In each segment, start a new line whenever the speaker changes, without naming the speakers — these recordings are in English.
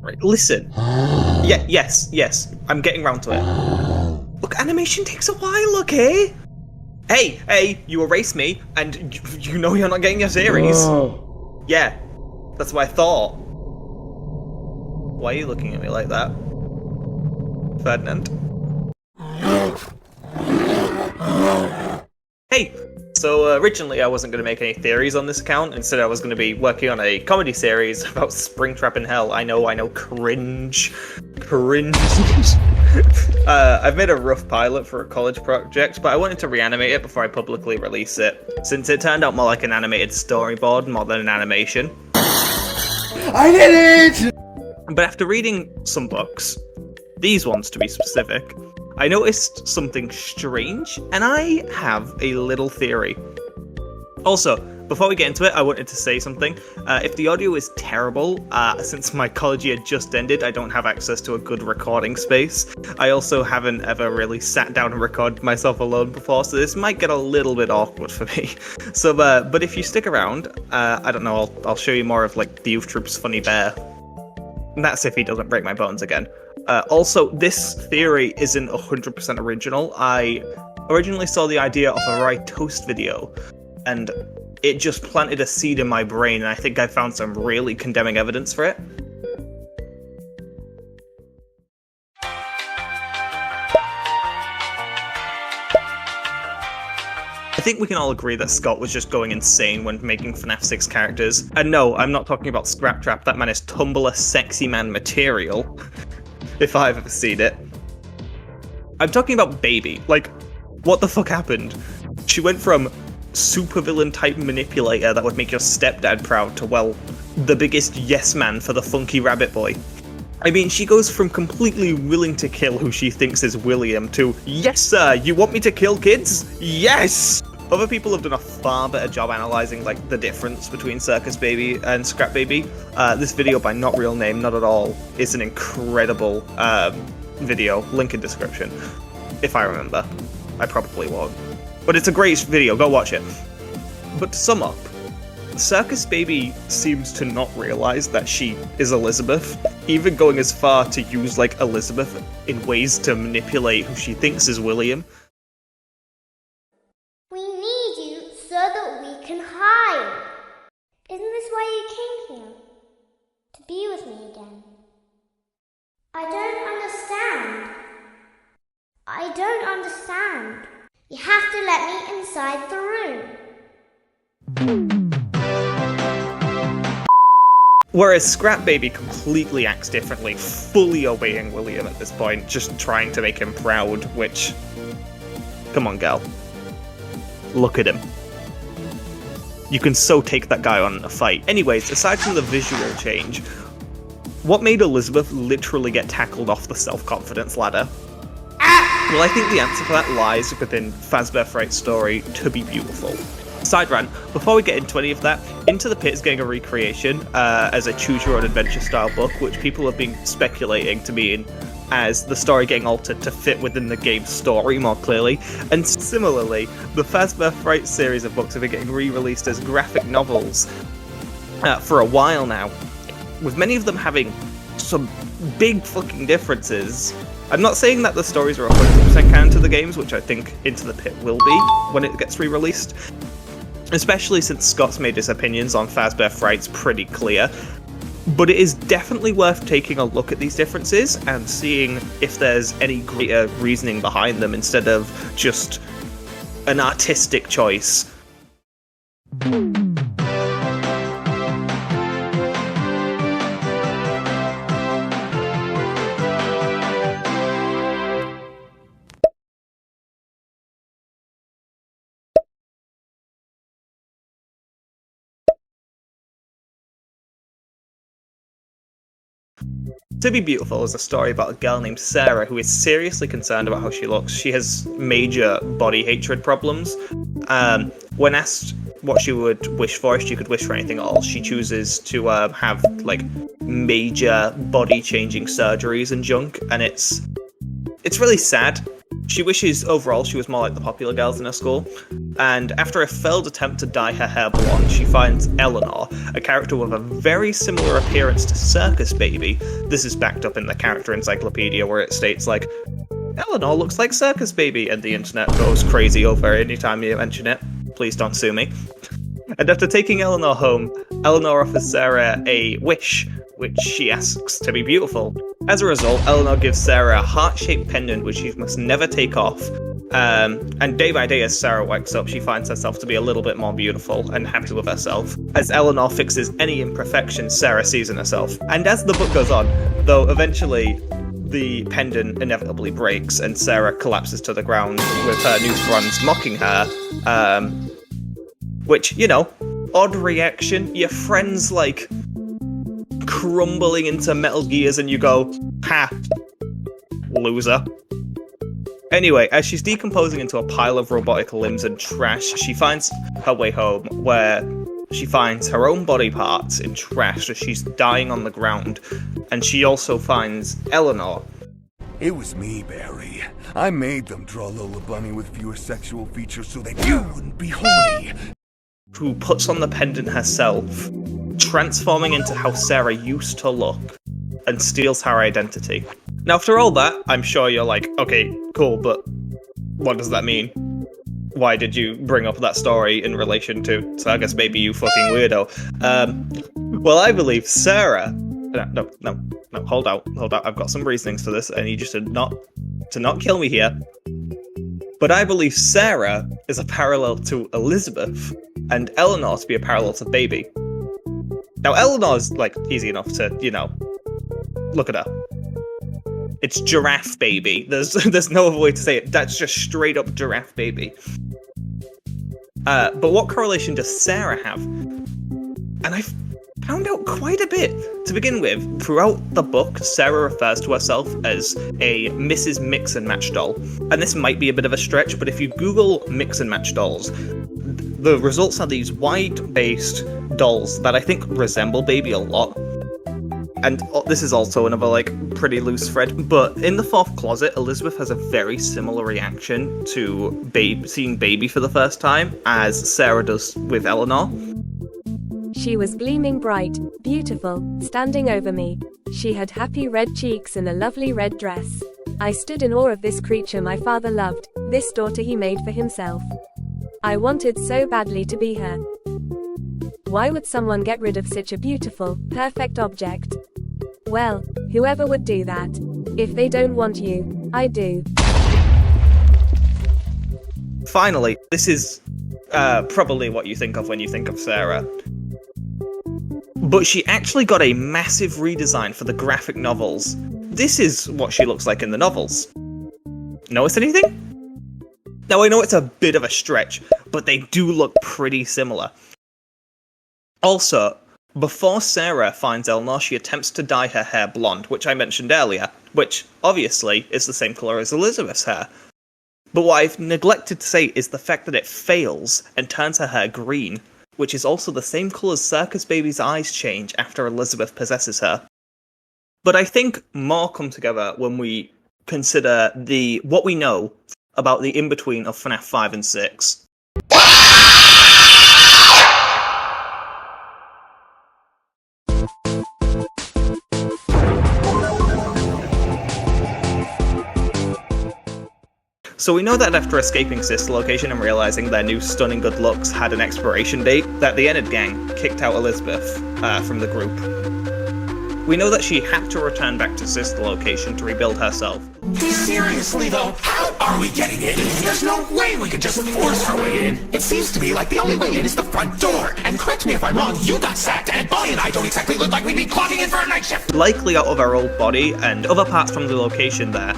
Right, listen. Yeah, yes, I'm getting round to it. Look, animation takes a while, okay? Hey, you erased me, and you know you're not getting your series. Yeah, that's what I thought. Why are you looking at me like that, Ferdinand? Hey! So originally I wasn't going to make any theories on this account. Instead I was going to be working on a comedy series about Springtrap in Hell. I know, cringe. I've made a rough pilot for a college project, but I wanted to reanimate it before I publicly release it, since it turned out more like an animated storyboard more than an animation.
I did it!
But after reading some books, these ones to be specific, I noticed something strange, and I have a little theory. Also, before we get into it, I wanted to say something. If the audio is terrible, since my college year just ended, I don't have access to a good recording space. I also haven't ever really sat down and recorded myself alone before, so this might get a little bit awkward for me. So, but if you stick around, I don't know, I'll show you more of like the Youth Troop's funny bear. And that's if he doesn't break my bones again. Also, this theory isn't 100% original. I originally saw the idea of a rye toast video, and it just planted a seed in my brain, and I think I found some really condemning evidence for it. I think we can all agree that Scott was just going insane when making FNAF 6 characters. And no, I'm not talking about Scraptrap, that man is Tumblr sexy man material. If I've ever seen it. I'm talking about Baby. Like, what the fuck happened? She went from supervillain type manipulator that would make your stepdad proud to, well, the biggest yes man for the funky rabbit boy. I mean, she goes from completely willing to kill who she thinks is William to, yes sir, you want me to kill kids? Yes! Other people have done a far better job analysing like the difference between Circusbaby and scrapbaby. This video by NotRealName, NotAtAll, is an incredible video, link in description. If I remember. I probably won't. But it's a great video, go watch it. But to sum up, CircusBaby seems to not realise that she is Elizabeth, even going as far to use like Elizabeth in ways to manipulate who she thinks is William.
We need you so that we can hide. Isn't this why you came here? To be with me again? I don't understand. You have to let me inside the room.
Whereas Scrapbaby completely acts differently, fully obeying William at this point, just trying to make him proud, which... Come on, gal. Look at him. You can so take that guy on in a fight. Anyways, aside from the visual change, what made Elizabeth literally get tackled off the self-confidence ladder? Well, I think the answer for that lies within Fazbear Fright's story, To Be Beautiful. Side rant, before we get into any of that, Into the Pit is getting a recreation as a choose-your-own-adventure style book, which people have been speculating to mean as the story getting altered to fit within the game's story more clearly. And similarly, the Fazbear Fright series of books have been getting re-released as graphic novels for a while now, with many of them having some big fucking differences. I'm not saying that the stories are 100% canon to the games, which I think Into the Pit will be when it gets re-released, especially since Scott's made his opinions on Fazbear Frights pretty clear. But it is definitely worth taking a look at these differences and seeing if there's any greater reasoning behind them instead of just an artistic choice. To Be Beautiful is a story about a girl named Sarah who is seriously concerned about how she looks. She has major body hatred problems. When asked what she would wish for, if she could wish for anything at all, she chooses to have like major body changing surgeries and junk, and it's really sad. She wishes overall she was more like the popular girls in her school, and after a failed attempt to dye her hair blonde, she finds Eleanor, a character with a very similar appearance to CircusBaby. This is backed up in the character encyclopedia where it states like, Eleanor looks like CircusBaby, and the internet goes crazy over anytime you mention it. Please don't sue me. And after taking Eleanor home, Eleanor offers Sarah a wish, which she asks to be beautiful. As a result, Eleanor gives Sarah a heart-shaped pendant which she must never take off. And day by day as Sarah wakes up, she finds herself to be a little bit more beautiful and happy with herself. As Eleanor fixes any imperfections Sarah sees in herself. And as the book goes on, though eventually the pendant inevitably breaks and Sarah collapses to the ground with her new friends mocking her. Which, you know, odd reaction. Your friend's like crumbling into Metal Gears and you go, ha, loser. Anyway, as she's decomposing into a pile of robotic limbs and trash, she finds her way home, where she finds her own body parts in trash as she's dying on the ground, and she also finds Eleanor.
It was me, Barry. I made them draw Lola Bunny with fewer sexual features so that you wouldn't be horny.
Who puts on the pendant herself, transforming into how Sarah used to look, and steals her identity. Now, after all that, I'm sure you're like, okay, cool, but what does that mean? Why did you bring up that story in relation to CircusBaby, you fucking weirdo? Well, I believe Sarah... No, hold out. I've got some reasonings for this. I need you to not kill me here. But I believe Sarah is a parallel to Elizabeth, and Eleanor to be a parallel to Baby. Now, Eleanor's, like, easy enough to, you know, look at her. It's Giraffe Baby. There's no other way to say it. That's just straight up Giraffe Baby. But what correlation does Sarah have? And I've found out quite a bit. To begin with, throughout the book, Sarah refers to herself as a Mrs. Mix and Match doll. And this might be a bit of a stretch, but if you Google Mix and Match dolls, the results are these wide-based dolls that I think resemble Baby a lot. And this is also another, like, pretty loose thread, but in the fourth closet, Elizabeth has a very similar reaction to seeing Baby for the first time, as Sarah does with Eleanor.
She was gleaming bright, beautiful, standing over me. She had happy red cheeks and a lovely red dress. I stood in awe of this creature my father loved, this daughter he made for himself. I wanted so badly to be her. Why would someone get rid of such a beautiful, perfect object? Well, whoever would do that. If they don't want you, I do.
Finally, this is probably what you think of when you think of Sarah. But she actually got a massive redesign for the graphic novels. This is what she looks like in the novels. Notice anything? Now, I know it's a bit of a stretch, but they do look pretty similar. Also, before Sarah finds Eleanor, she attempts to dye her hair blonde, which I mentioned earlier, which, obviously, is the same colour as Elizabeth's hair. But what I've neglected to say is the fact that it fails and turns her hair green, which is also the same colour as CircusBaby's eyes change after Elizabeth possesses her. But I think more come together when we consider what we know about the in-between of FNAF 5 and 6. So we know that after escaping Sister Location and realising their new stunning good looks had an expiration date, that the ENNARD gang kicked out Elizabeth from the group. We know that she had to return back to Sister Location to rebuild herself.
Seriously though, how are we getting in? There's no way we could just force our way in. It seems to me like the only way in is the front door. And correct me if I'm wrong, you got sacked, and Bonnie and I don't exactly look like we'd be clocking in for a night shift.
Likely out of her old body and other parts from the location there,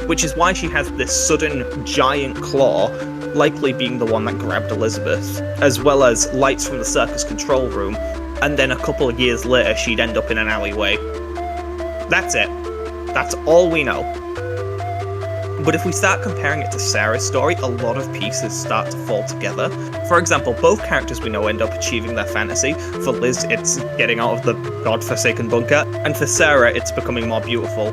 which is why she has this sudden giant claw, likely being the one that grabbed Elizabeth, as well as lights from the circus control room, and then a couple of years later she'd end up in an alleyway. That's it. That's all we know. But if we start comparing it to Sarah's story, a lot of pieces start to fall together. For example, both characters we know end up achieving their fantasy. For Liz, it's getting out of the godforsaken bunker, and for Sarah, it's becoming more beautiful.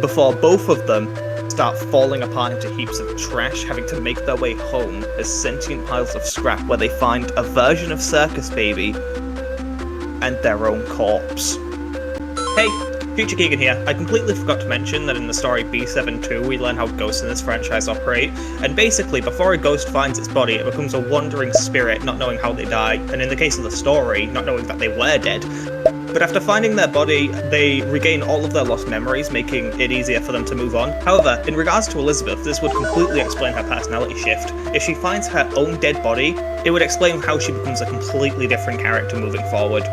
Before both of them start falling apart into heaps of trash, having to make their way home as sentient piles of scrap where they find a version of CIRCUSbaby and their own corpse. Hey, Future Keegan here. I completely forgot to mention that in the story B7-2 we learn how ghosts in this franchise operate, and basically before a ghost finds its body it becomes a wandering spirit not knowing how they die, and in the case of the story, not knowing that they were dead. But after finding their body, they regain all of their lost memories, making it easier for them to move on. However, in regards to Elizabeth, this would completely explain her personality shift. If she finds her own dead body, it would explain how she becomes a completely different character moving forward.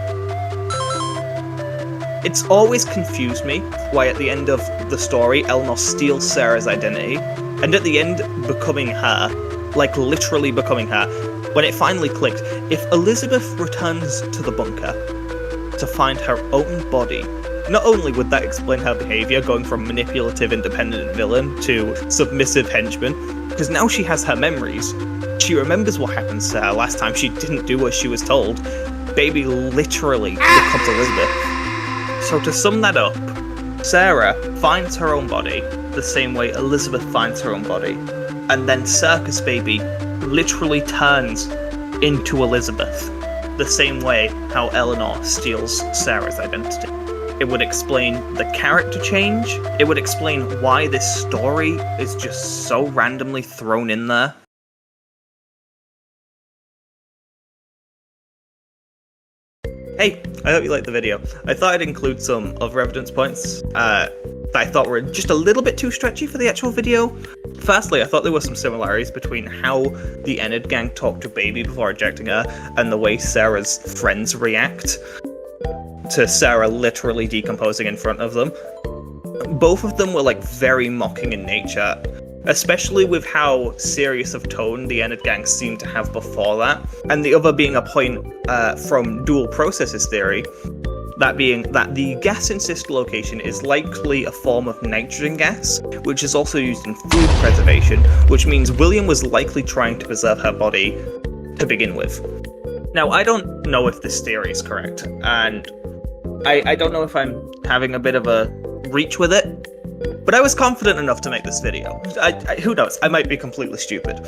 It's always confused me why at the end of the story, Eleanor steals Sarah's identity, and at the end becoming her, like literally becoming her, when it finally clicked. If Elizabeth returns to the bunker to find her own body, not only would that explain her behaviour, going from manipulative independent villain to submissive henchman, because now she has her memories. She remembers what happened to her last time she didn't do what she was told. Baby literally becomes Elizabeth. So to sum that up, Sarah finds her own body the same way Elizabeth finds her own body, and then CIRCUSbaby literally turns into Elizabeth, the same way how Eleanor steals Sarah's identity. It would explain the character change, it would explain why this story is just so randomly thrown in there. Hey, I hope you liked the video. I thought I'd include some other evidence points that I thought were just a little bit too stretchy for the actual video. Firstly, I thought there were some similarities between how the ENNARD gang talked to Baby before ejecting her and the way Sarah's friends react to Sarah literally decomposing in front of them. Both of them were like very mocking in nature, especially with how serious of tone the ENNARD gang seemed to have before that, and the other being a point from Duel processes theory, that being that the gas in sister location is likely a form of nitrogen gas, which is also used in food preservation, which means William was likely trying to preserve her body to begin with. Now, I don't know if this theory is correct, and I don't know if I'm having a bit of a reach with it, but I was confident enough to make this video. Who knows, I might be completely stupid.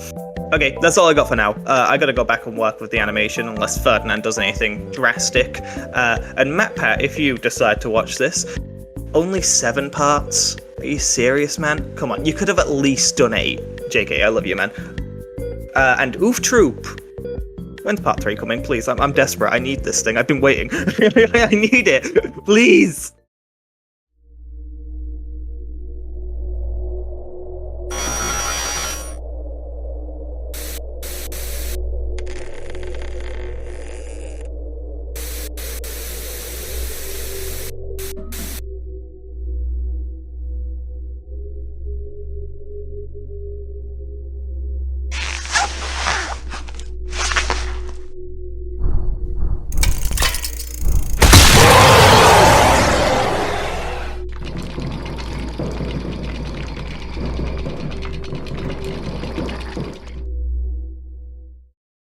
Okay, that's all I got for now. I gotta go back and work with the animation unless Ferdinand does anything drastic. And MatPat, if you decide to watch this, only 7 parts? Are you serious, man? Come on, you could have at least done 8. JK, I love you, man. And Oof Troop. When's part 3 coming? Please, I'm desperate. I need this thing. I've been waiting. I need it. Please.